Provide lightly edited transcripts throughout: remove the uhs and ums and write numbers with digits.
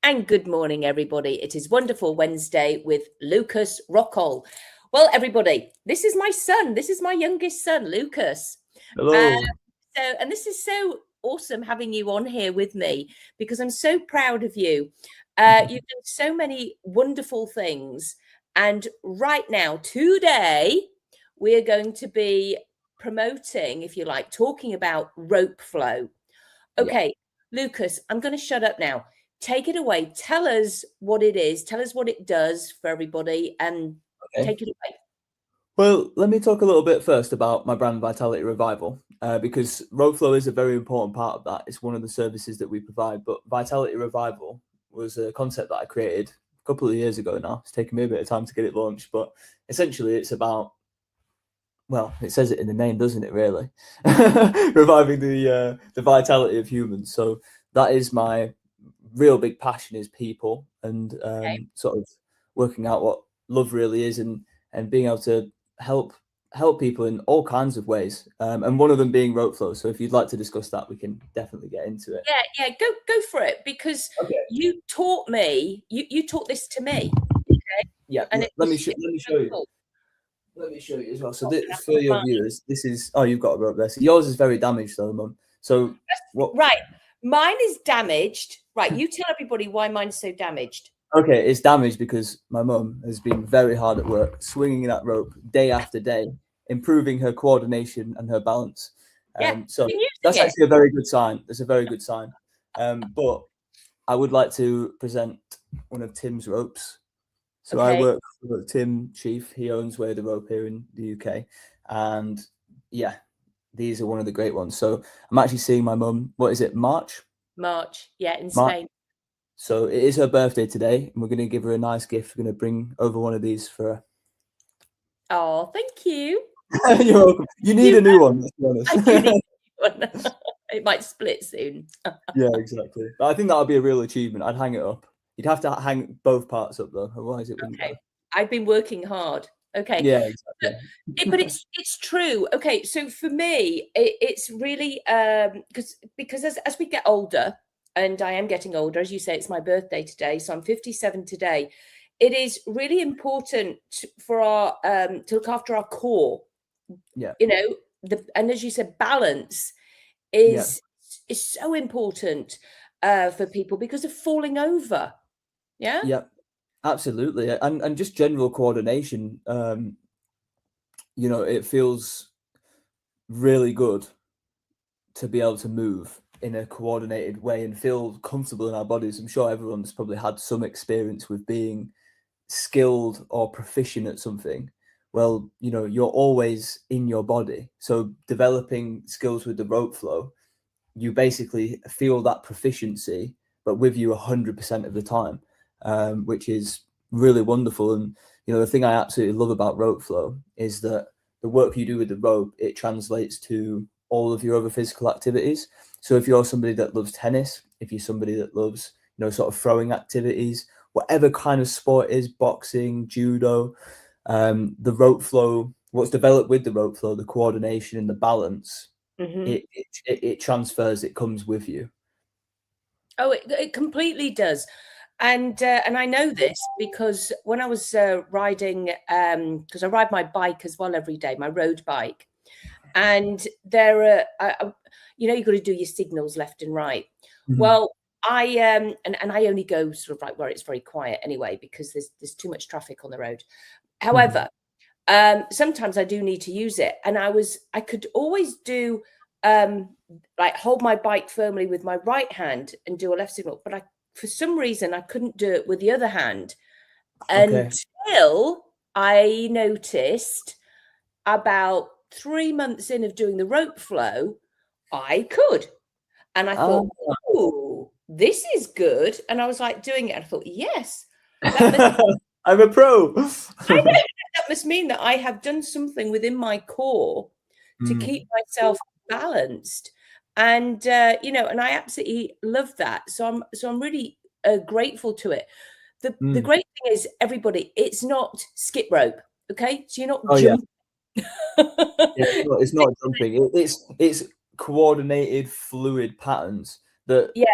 And good morning, everybody. It is Wonderful Wednesday with Lucas Rocholl. Well, everybody, this is my son. This is my youngest son, Lucas. Hello. And this is so awesome having you on here with me because I'm so proud of you. You've done so many wonderful things. And right now, today, we're going to be promoting, if you like, talking about rope flow. Okay, Lucas, I'm going to shut up now. Take it away. Tell us what it is. Tell us what it does for everybody and Okay. take it away. Well, let me talk a little bit first about my brand Vitality Revival, because rope flow is a very important part of that. It's one of the services that we provide. But Vitality Revival was a concept that I created a couple of years ago now. It's taken me a bit of time to get it launched, but essentially it's about, well, it says it in the name, doesn't it, really? Reviving the vitality of humans. So that is my real big passion, is people, and Okay. sort of working out what love really is, and being able to help people in all kinds of ways, and one of them being rope flow. So if you'd like to discuss that, we can definitely get into it. Yeah, go for it because Okay. you taught me, you taught this to me. Okay. Yeah. And it Let me was show so you. cool. Let me show you as well. So Oh, this, for your viewers, this is, oh, you've got a rope there. So yours is very damaged though, Mum. So what? Right. Mine is damaged. Right. You tell everybody why mine's so damaged. Okay, it's damaged because my mum has been very hard at work, swinging that rope day after day, improving her coordination and her balance. Yeah. So Been using that's it. actually a very good sign. That's a very good sign. But I would like to present one of Tim's ropes. So I Okay. work for Tim Chief. He owns Way the Rope here in the UK. And yeah, these are one of the great ones. So I'm actually seeing my mum, what is it, March? March. Yeah, in March. Spain. So it is her birthday today, and we're going to give her a nice gift. We're going to bring over one of these for her. Oh, thank you. You're welcome. You need a new one, let's be honest. I do need one. It might split soon. Yeah, exactly. But I think that would be a real achievement. I'd hang it up. You'd have to hang both parts up though, otherwise it wouldn't Okay. go. I've been working hard. Okay. Yeah, exactly. But it's true. Okay, so for me, it's really because as we get older, and I am getting older, as you say, it's my birthday today, so I'm 57 today. It is really important for our to look after our core. Yeah. You know, and as you said, balance Yeah. is so important for people because of falling over. Yeah. Yeah. Absolutely. And just general coordination. You know, it feels really good to be able to move in a coordinated way and feel comfortable in our bodies. I'm sure everyone's probably had some experience with being skilled or proficient at something. Well, you know, you're always in your body. So developing skills with the rope flow, you basically feel that proficiency, but with you 100% of the time, which is really wonderful. And, you know, the thing I absolutely love about rope flow is that the work you do with the rope, it translates to all of your other physical activities. So if you're somebody that loves tennis, if you're somebody that loves, you know, sort of throwing activities, whatever kind of sport is, boxing, judo, the rope flow, what's developed with the rope flow, the coordination and the balance, it transfers, it comes with you. Oh, it completely does. And I know this because when I was riding, because I ride my bike as well every day, my road bike, and there are, you know, you've got to do your signals left and right. Well, I and I only go sort of like where it's very quiet anyway because there's too much traffic on the road. However, sometimes I do need to use it, and I could always do like hold my bike firmly with my right hand and do a left signal, but I for some reason I couldn't do it with the other hand Okay. until I noticed about 3 months in of doing the rope flow, I could. And I thought, oh, this is good. And I was like doing it. And I thought, yes, that must, I'm a pro. I know that must mean that I have done something within my core to keep myself balanced. And you know, and I absolutely love that. So I'm really grateful to it. The great thing is, everybody, it's not skip rope. Okay, so you're not Oh yeah. jumping. Yeah, it's not jumping. It's coordinated, fluid patterns that Yeah.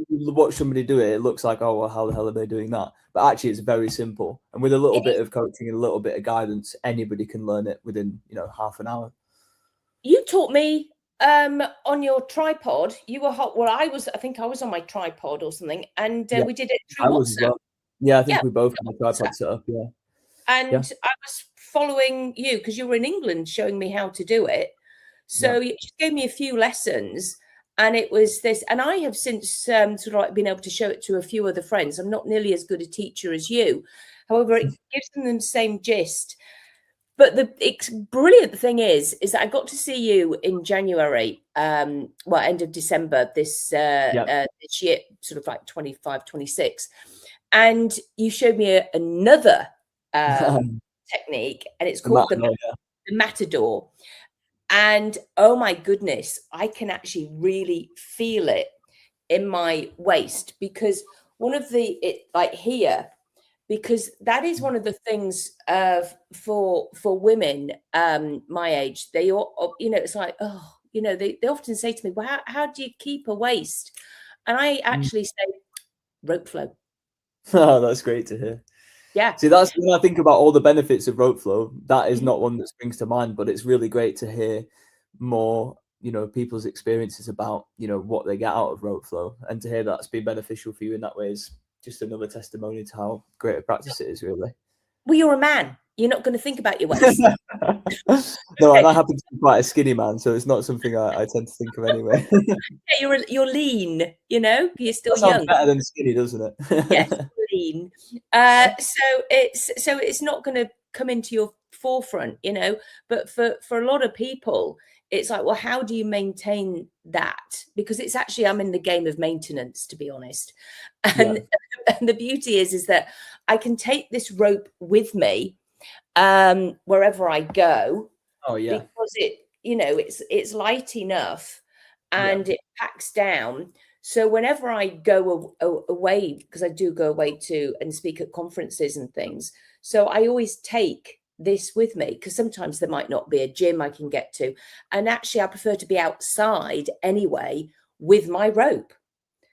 when you watch somebody do it, it looks like, oh, well, how the hell are they doing that? But actually, it's very simple. And with a little bit of coaching and a little bit of guidance, anybody can learn it within, half an hour. You taught me on your tripod. You were hot. Well, I think I was on my tripod or something, and we did it through I was as WhatsApp. well. Yeah, I think we both had a tripod set up. Yeah. And I was following you because you were in England showing me how to do it. So you just gave me a few lessons, and it was this. And I have since sort of like been able to show it to a few other friends. I'm not nearly as good a teacher as you. However, it gives them the same gist. But the brilliant thing is that I got to see you in January, end of December this year, sort of like 25, 26. And you showed me another technique, and it's called the Matador. And oh my goodness, I can actually really feel it in my waist, because because that is one of the things for women my age. They all, it's like, they often say to me, well, how do you keep a waist? And I actually say rope flow. Oh, that's great to hear. Yeah. See, that's when I think about all the benefits of rope flow. That is not one that springs to mind, but it's really great to hear more, people's experiences about, what they get out of rope flow, and to hear that's been beneficial for you in that way is just another testimony to how great a practice it is, really. Well, you're a man. You're not going to think about your waist. No, and I happen to be quite a skinny man, so it's not something I tend to think of anyway. Yeah, you're lean, you're still that sounds young. better than skinny, doesn't it? Yes, lean. So it's not going to come into your forefront, but for a lot of people, it's like, well, how do you maintain that? Because it's actually, I'm in the game of maintenance, to be honest. And, and the beauty is that I can take this rope with me wherever I go. Oh yeah. Because it's light enough and it packs down. So whenever I go away, because I do go away too and speak at conferences and things, so I always take this with me, because sometimes there might not be a gym I can get to. And actually, I prefer to be outside anyway with my rope.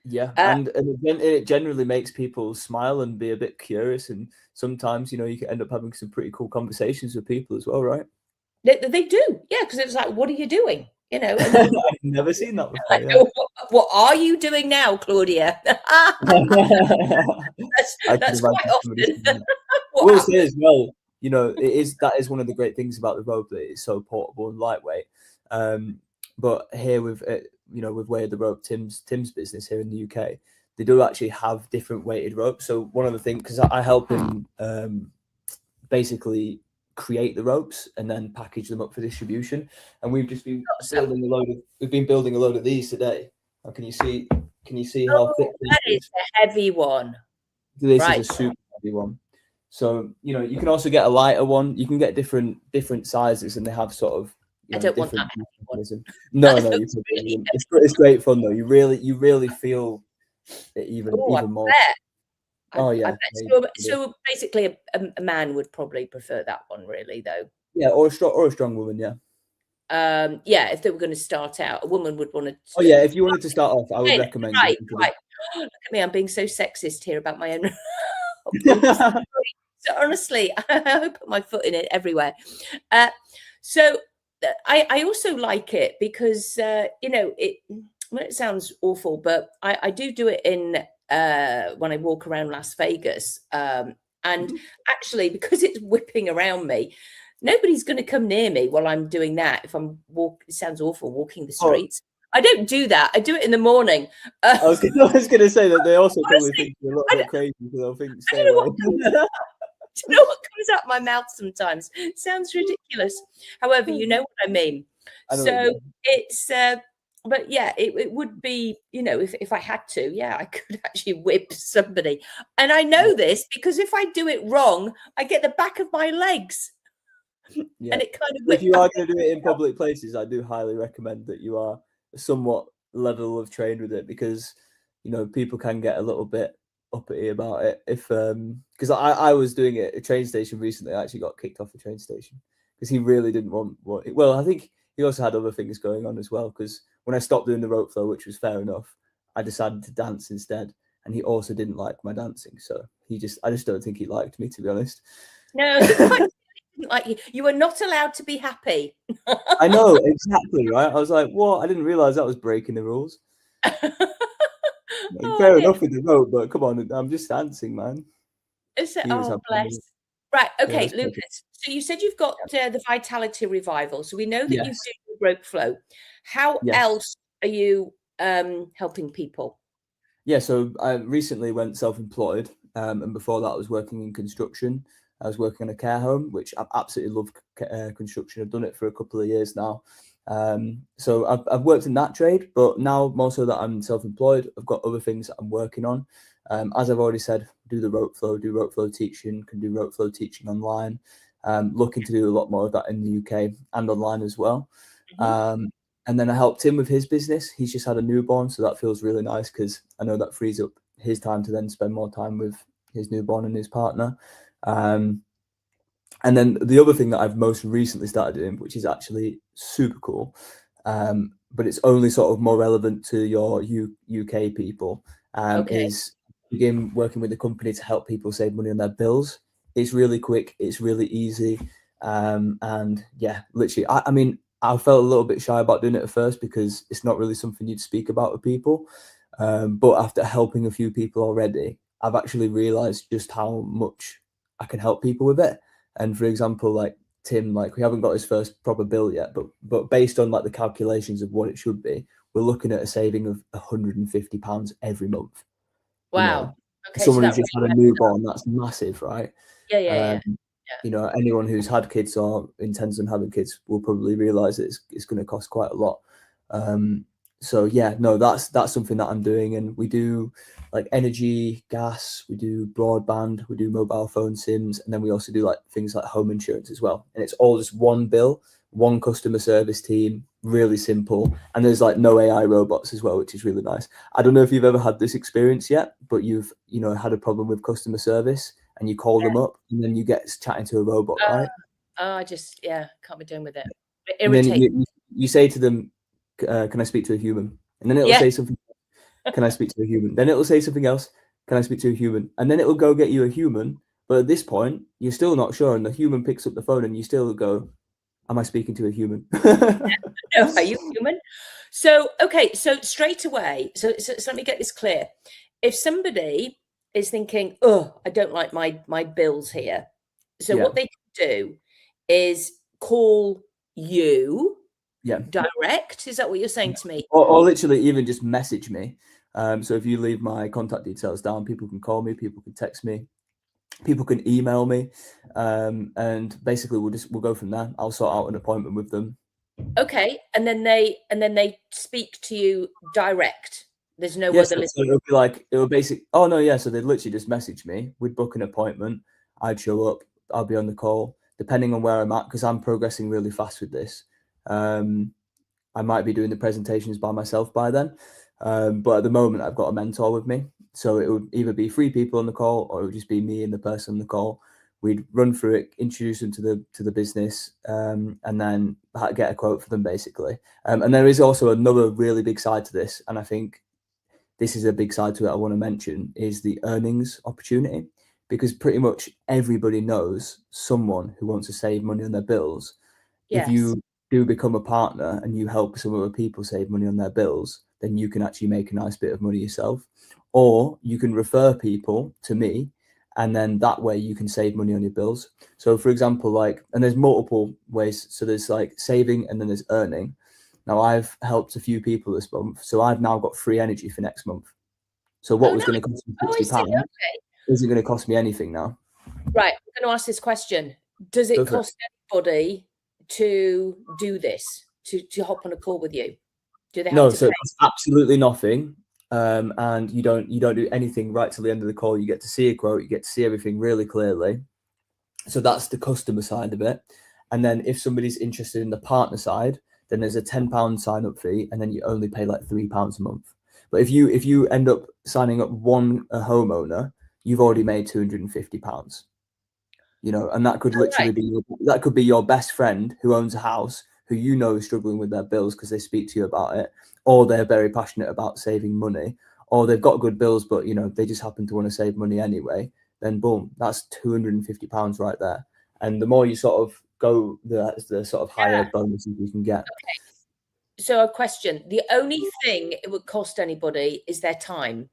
Yeah, and it generally makes people smile and be a bit curious. And sometimes, you can end up having some pretty cool conversations with people as well, right? They do, yeah, because it's like, what are you doing? And I've never seen that before. Yeah. What are you doing now, Claudia? that's quite often. Wow. We'll say as well, that is one of the great things about the rope, that it's so portable and lightweight. But here with Way of the Rope, Tim's business here in the UK, they do actually have different weighted ropes. So one of the things, because I help him basically create the ropes and then package them up for distribution, and we've just been building a load of these today. Now, can you see how thick that is a heavy one? This is a super heavy one. So you can also get a lighter one. You can get different sizes, and they have sort of I don't want that one. No, it's great fun though. You really feel it even more. Oh yeah. So basically, a man would probably prefer that one, really, though. Yeah, or a strong woman. Yeah. Yeah, if they were going to start out, a woman would want to. Oh yeah, if you wanted to start off, I would recommend. Right. Look at me, I'm being so sexist here about my own. So honestly, I put my foot in it everywhere. So I also like it because it sounds awful, but I do it in when I walk around Las Vegas, and actually, because it's whipping around me, nobody's going to come near me while I'm doing that. If I'm it sounds awful, walking the streets. I don't do that. I do it in the morning. I was going to say that they also probably think you're a little bit crazy, because they'll think stay away. Do you know what comes out my mouth sometimes? It sounds ridiculous. However, you know what I mean. So it's, but yeah, it would be, if I had to, yeah, I could actually whip somebody. And I know this because if I do it wrong, I get the back of my legs. Yeah. And it kind of. If you are going to do it in public places, I do highly recommend that you are somewhat level of trained with it, because people can get a little bit uppity about it. If because I was doing it at a train station recently. I actually got kicked off the train station because he really didn't want well, I think he also had other things going on as well, because when I stopped doing the rope flow, which was fair enough, I decided to dance instead, and he also didn't like my dancing. So I just don't think he liked me, to be honest. No, he quite didn't like you. You were not allowed to be happy. I know, exactly, right? I was like, what? I didn't realize that was breaking the rules. Fair Dear. enough with the vote, but come on, I'm just dancing, man. He was happy. Bless. Right. Yeah, Okay, that's perfect. Lucas. So you said you've got the Vitality Revival. So we know that you Yes. do the Broke Flow. How Yes. else are you helping people? Yeah, so I recently went self-employed, and before that I was working in construction. I was working in a care home, which I absolutely love construction. I've done it for a couple of years now. So I've worked in that trade, but now more so that I'm self-employed, I've got other things that I'm working on. As I've already said, do rope flow teaching, can do rope flow teaching online. Looking to do a lot more of that in the UK and online as well. And then I helped him with his business. He's just had a newborn, so that feels really nice because I know that frees up his time to then spend more time with his newborn and his partner. And then the other thing that I've most recently started doing, which is actually super cool, but it's only sort of more relevant to your UK people, is begin working with a company to help people save money on their bills. It's really quick, it's really easy, and yeah, literally, I mean, I felt a little bit shy about doing it at first because it's not really something you'd speak about with people. But after helping a few people already, I've actually realized just how much I can help people with it. And for example, like Tim, like we haven't got his first proper bill yet, but based on like the calculations of what it should be, we're looking at a saving of £150 every month. Wow. You know, Okay, someone so who's just had a newborn, that's massive, right? Yeah. You know, anyone who's had kids or intends on having kids will probably realize that it's going to cost quite a lot. So yeah, no, that's something that I'm doing, and we do like energy, gas, we do broadband, we do mobile phone sims, and then we also do like things like home insurance as well. And it's all just one bill, one customer service team, really simple. And there's like no AI robots as well, which is really nice. I don't know if you've ever had this experience yet, but you've, you know, had a problem with customer service and you call them up and then you get chatting to a robot, right? I just, can't be doing with it. It And then irritates. you say to them, can I speak to a human? And then it'll say something, can I speak to a human? Then it'll say something else, can I speak to a human? And then it'll go get you a human. But at this point, you're still not sure. And the human picks up the phone and you still go, am I speaking to a human? No, are you human? So, okay, so straight away, so let me get this clear. If somebody is thinking, oh, I don't like my bills here. So what they can do is call you direct. Is that what you're saying to me? Or literally even just message me. So if you leave my contact details down, people can call me, people can text me, people can email me, and basically we'll go from there. I'll sort out an appointment with them. Okay, and then they speak to you direct. There's no Yes, other. so it'll basically. Oh no, yeah. So they'd literally just message me. We'd book an appointment. I'd show up. I'll be on the call, depending on where I'm at, because I'm progressing really fast with this. I might be doing the presentations by myself by then, but at the moment I've got a mentor with me. So it would either be 3 people on the call, or it would just be me and the person on the call. We'd run through it, introduce them to the business, and then get a quote for them, basically. And there is also another really big side to this, and I think this is a big side to it I want to mention, is the earnings opportunity, because pretty much everybody knows someone who wants to save money on their bills. If you do become a partner and you help some other people save money on their bills, then you can actually make a nice bit of money yourself. Or you can refer people to me, and then that way you can save money on your bills. So for example, like, and there's multiple ways. So there's like saving and then there's earning. Now I've helped a few people this month, so I've now got free energy for next month. So what was going to cost me £60 isn't going to cost me anything now. Right, I'm going to ask this question. Does it cost anybody to do this, to hop on a call with you? Do they have to so pay? it's absolutely nothing. And you don't do anything right till the end of the call. You get to see a quote, you get to see everything really clearly. So that's the customer side of it. And then if somebody's interested in the partner side, then there's a £10 sign up fee, and then you only pay like £3 a month. But if you end up signing up a homeowner, you've already made £250. You know, and that could literally be your best friend who owns a house who you know is struggling with their bills because they speak to you about it, or they're very passionate about saving money, or they've got good bills, but they just happen to want to save money anyway, then boom, that's £250 right there. And the more you sort of go, the sort of higher bonuses you can get. Okay. So a question, the only thing it would cost anybody is their time.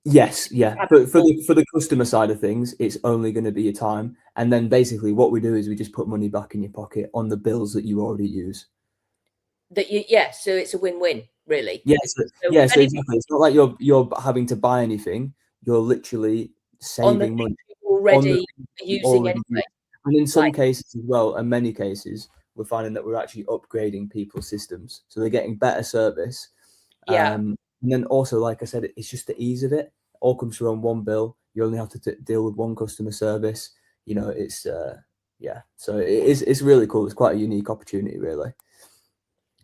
Yes, yeah. But for the customer side of things, it's only going to be your time. And then basically what we do is we just put money back in your pocket on the bills that you already use. So it's a win-win, really. Yes, yeah, so exactly. It's not like you're having to buy anything. You're literally saving money already using anyway. And in some cases as well, and many cases, we're finding that we're actually upgrading people's systems. So they're getting better service. Yeah. And then also, like I said, it's just the ease of it. All comes through on one bill. You only have to deal with one customer service. It's yeah. So it's really cool. It's quite a unique opportunity, really.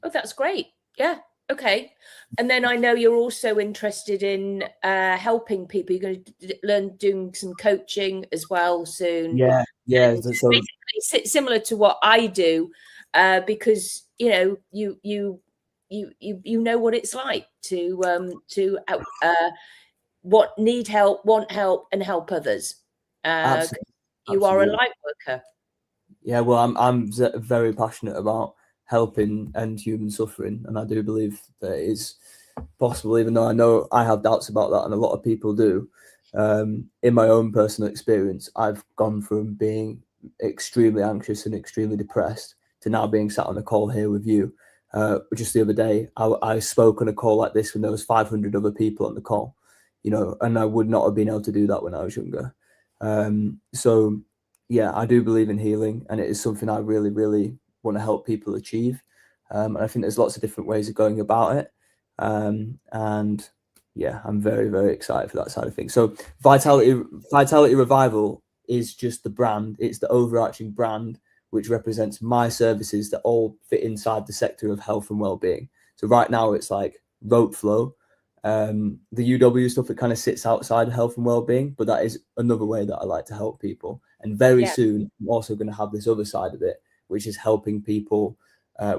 Oh, that's great. Yeah. Okay. And then I know you're also interested in helping people. You're going to learn doing some coaching as well soon. Yeah. So basically similar to what I do, because you know what it's like to what need help, want help, and help others. You are a light worker. Yeah, well, I'm very passionate about helping end human suffering, and I do believe that it is possible, even though I know I have doubts about that, and a lot of people do. In my own personal experience, I've gone from being extremely anxious and extremely depressed to now being sat on a call here with you. Just the other day, I spoke on a call like this when there was 500 other people on the call, and I would not have been able to do that when I was younger. So yeah, I do believe in healing, and it is something I really, really want to help people achieve. And I think there's lots of different ways of going about it. And yeah, I'm very, very excited for that side of things. So Vitality Revival is just the brand. It's the overarching brand which represents my services that all fit inside the sector of health and well-being. So right now it's like rope flow. The UW stuff, it kind of sits outside of health and well-being, but that is another way that I like to help people. And very soon, I'm also going to have this other side of it, which is helping people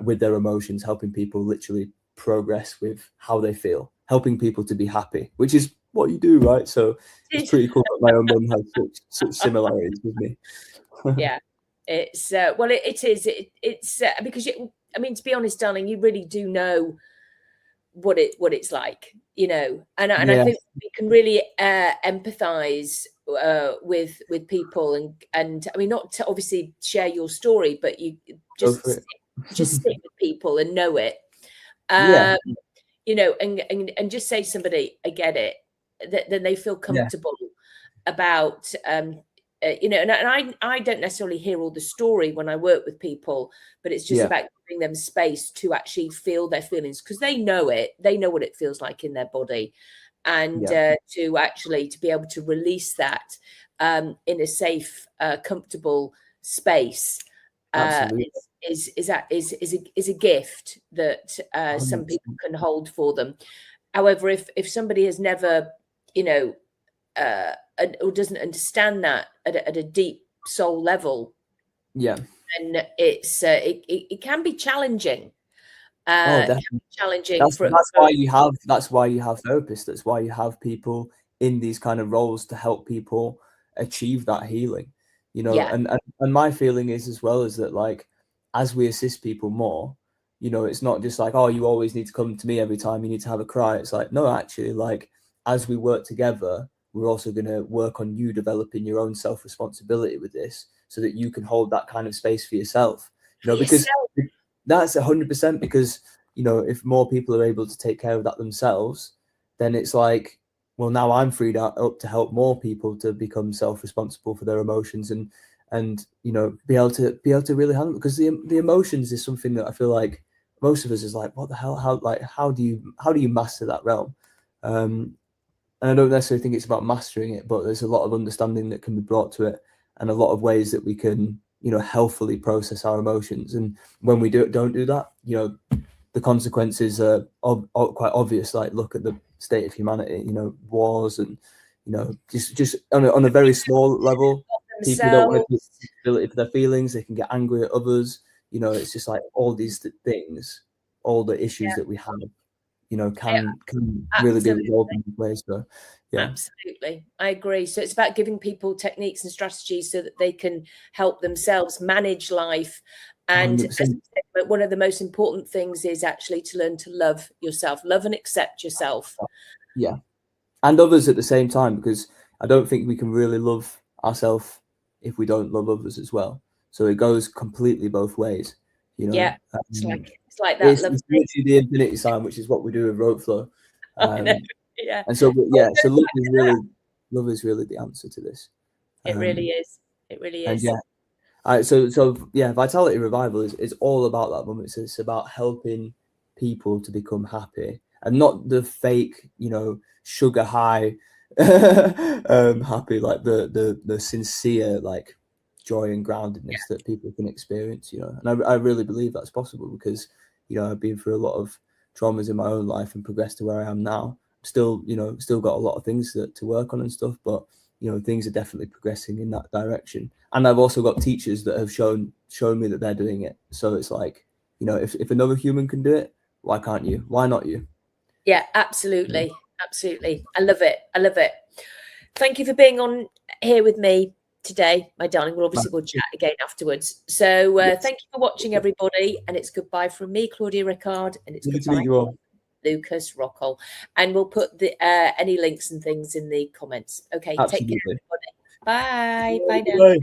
with their emotions, helping people literally progress with how they feel, helping people to be happy, which is what you do, right? So it's pretty cool that my own mum has such similarities with me. Yeah, it's well, it is. It's because I mean, to be honest, darling, you really do know what it's like, and I think we can really empathize with people, and I mean, not to obviously share your story, but you just sit with people and know it. And just say to somebody, I get it, then they feel comfortable about and I don't necessarily hear all the story when I work with people, but it's just about giving them space to actually feel their feelings, because they know what it feels like in their body, and to be able to release that in a safe, comfortable space is a gift that some people can hold for them. However, if somebody has never, or doesn't understand that at a deep soul level, and it can be challenging. Definitely. Challenging. That's why you have therapists. That's why you have people in these kind of roles to help people achieve that healing. And my feeling is as well is that, like, as we assist people more, it's not just like, oh, you always need to come to me every time you need to have a cry. It's like, no, actually, like, as we work together, we're also going to work on you developing your own self-responsibility with this, so that you can hold that kind of space for yourself. Because that's 100%, because if more people are able to take care of that themselves, then it's like, well, now I'm freed up to help more people to become self-responsible for their emotions and be able to really handle it. Because the emotions is something that I feel like most of us is like, what the hell, how do you master that realm? And I don't necessarily think it's about mastering it, but there's a lot of understanding that can be brought to it, and a lot of ways that we can healthfully process our emotions. And when we don't do that, the consequences are quite obvious. Like, look at the state of humanity, wars, and just on a very small level, people don't want to take responsibility for their feelings. They can get angry at others. you know, it's just like all these things, all the issues that we have, you know, can really be resolved in ways. So, yeah. Absolutely. I agree. So it's about giving people techniques and strategies so that they can help themselves manage life. And as I said, but one of the most important things is actually to learn to love yourself, love and accept yourself. Yeah. And others at the same time, because I don't think we can really love ourselves if we don't love others as well. So it goes completely both ways, you know. Yeah, it's like that. It's literally the infinity sign, which is what we do with rope flow. Yeah. And so so love is really the answer to this. It really is. It really is. And so Vitality Revival is all about that moment. It's about helping people to become happy, and not the fake, you know, sugar high happy, like the sincere, like, joy and groundedness that people can experience, you know. And I really believe that's possible, because, you know, I've been through a lot of traumas in my own life and progressed to where I am now. Still, you know, still got a lot of things to work on and stuff, but, you know, things are definitely progressing in that direction. And I've also got teachers that have shown me that they're doing it. So it's like, you know, if another human can do it, why can't you? Why not you? Yeah, absolutely. Absolutely. I love it. I love it. Thank you for being on here with me today, my darling. We'll chat again afterwards. So thank you for watching, everybody. And it's goodbye from me, Claudia Ricard. And it's goodbye from Lucas Rocholl. And we'll put the any links and things in the comments. Okay, take care, everybody. Bye. Bye now.